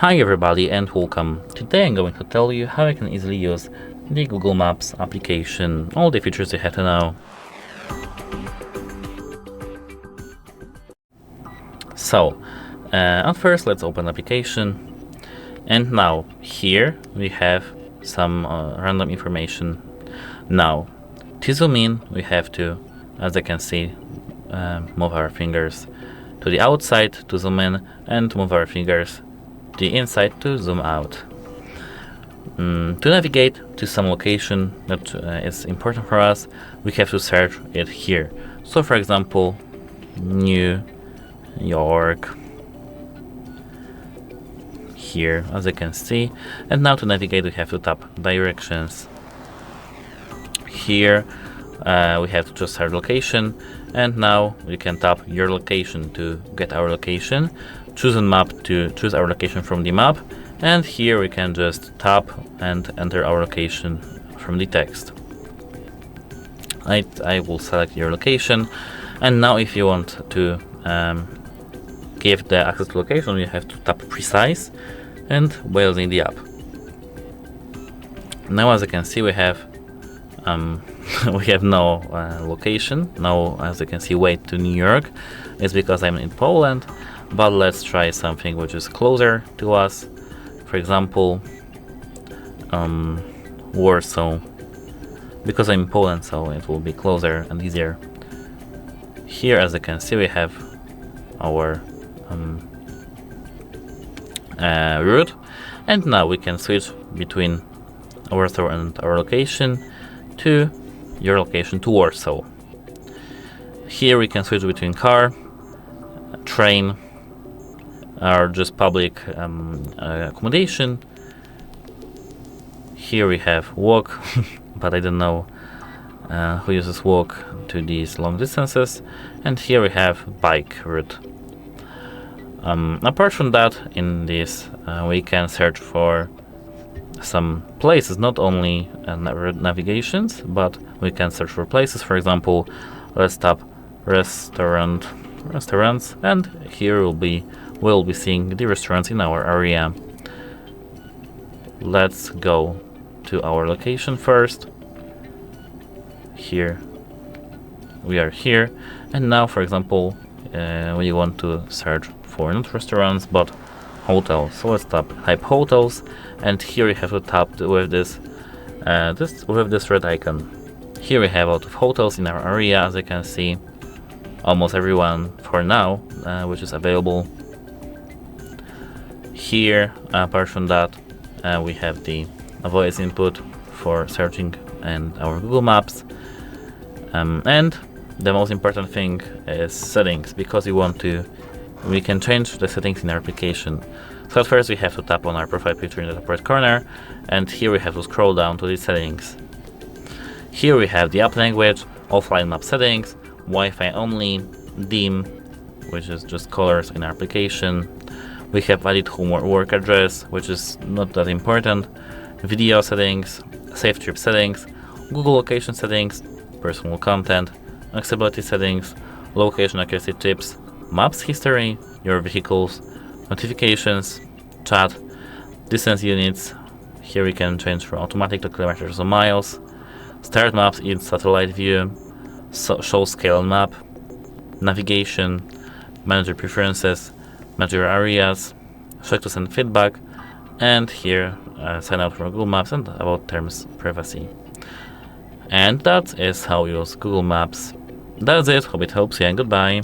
Hi everybody and welcome. Today I'm going to tell you how you can easily use the Google Maps application, all the features you have to know. So, at first let's open the application, and now here we have some random information. Now, to zoom in we have to, as you can see, move our fingers to the outside to zoom in and move our fingers the inside to zoom out. To navigate to some location that is important for us, we have to search it here. So for example, New York, here as you can see. And now to navigate we have to tap directions. Here we have to choose our location, and now we can tap your location to get our location. Choose a map to choose our location from the map, and here we can just tap and enter our location from the text. I will select your location, and now if you want to give the access to location, you have to tap precise and while in the app. Now as you can see we have we have no location. Now as you can see, way to New York. It's because I'm in Poland, but let's try something which is closer to us. For example, Warsaw, because I'm in Poland, so it will be closer and easier. Here as you can see we have our route, and now we can switch between Warsaw and our location to your location to Warsaw. Here we can switch between car, train, or just public accommodation. Here we have walk, but I don't know who uses walk to these long distances. And here we have bike route. Apart from that, in this we can search for some places, not only navigations, but we can search for places. For example, let's tap restaurants, and here we'll be seeing the restaurants in our area. Let's go to our location first. Here we are here, and now for example we want to search for not restaurants but hotels. So let's type hotels, and here you have to tap with this red icon. Here we have a lot of hotels in our area, as you can see, almost everyone for now, which is available. Here, apart from that, we have the voice input for searching and our Google Maps, and the most important thing is settings, because we can change the settings in our application. So at first we have to tap on our profile picture in the top right corner, and here we have to scroll down to the settings. Here we have the app language, offline map settings, Wi-Fi only, dim, which is just colors in our application. We have valid home or work address, which is not that important, video settings, safe trip settings, Google location settings, personal content, accessibility settings, location accuracy tips, maps history, your vehicles, notifications, chat, distance units. Here we can change from automatic to kilometers or miles, start maps in satellite view, show scale on map, navigation, manage your preferences, manage your areas, check to send feedback, and here sign out for Google Maps and about terms privacy. And that is how you use Google Maps. That's it, hope it helps you, and goodbye.